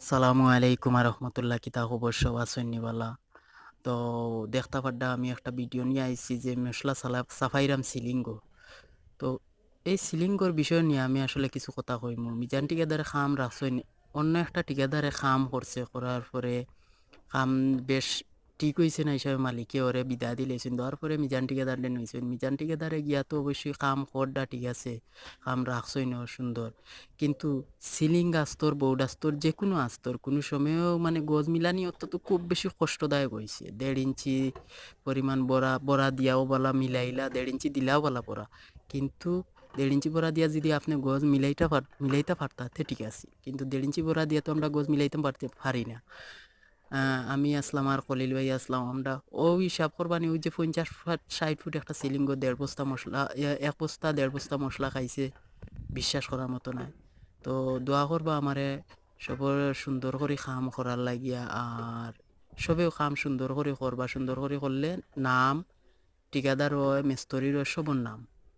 সালামু আলাইকুম রহমতুল্লাহ কিতা খবর সব আছেন নিবালা। তো দেখতে পাড্ডা আমি একটা ভিডিও নিয়ে আইছি যে মশলা সাফাইরাম সিলিঙ্গো। তো এই সিলিঙ্গর বিষয় নিয়ে আমি আসলে কিছু কথা কইমু। মিজান ঠিকাদারে খাম রাখছেন, অন্য একটা ঠিকাদারে খাম করছে, করার পরে কাম বেশ ঠিক হইছে না হিসাবে মালিকে ওরে বিদায় দিলেছেন। দেওয়ার পরে মিজান ঠিকাদার দেন হইছেন, মিজান ঠিকাদারে গিয়া তো অবশ্যই কাম করডা ঠিক আছে, কাম রাখছই না সুন্দর, কিন্তু সিলিং আস্তর বোর্ড আস্তর যে কোনো আস্তর কোনো সময়ও মানে গজ মিলানি অত্যন্ত খুব বেশি কষ্টদায়ক হয়েছে। 1.5 ইঞ্চি পরিমাণ বড়া বড়া দিয়াও বলা মিলাইলা, 1.5 ইঞ্চি দিলাও বলা পড়া, কিন্তু 1.5 ইঞ্চি বড়া দিয়া যদি আপনি গজ মিলাইতে পারতাতে ঠিক আছে, কিন্তু 1.5 ইঞ্চি বড়া দিয়া তো আমরা গজ মিলাইতে পারি না। আমি আসলাম আর খলিল ভাই আসলাম, আমরা ও হিসাব করবানি ওই যে 50 ফুট 60 ফুট একটা সিলিঙ্গ 1.5 বস্তা মশলা, 1 বস্তা 1.5 বস্তা মশলা খাইছে, বিশ্বাস করার মতো নাই। তো দোয়া করবা আমারে সবর সুন্দর করে কাম করার লাগিয়া, আর সবেও কাম সুন্দর করে করবা, সুন্দর করে করলে নাম ঠিকাদার হয় মিস্ত্রির হয় সবর নাম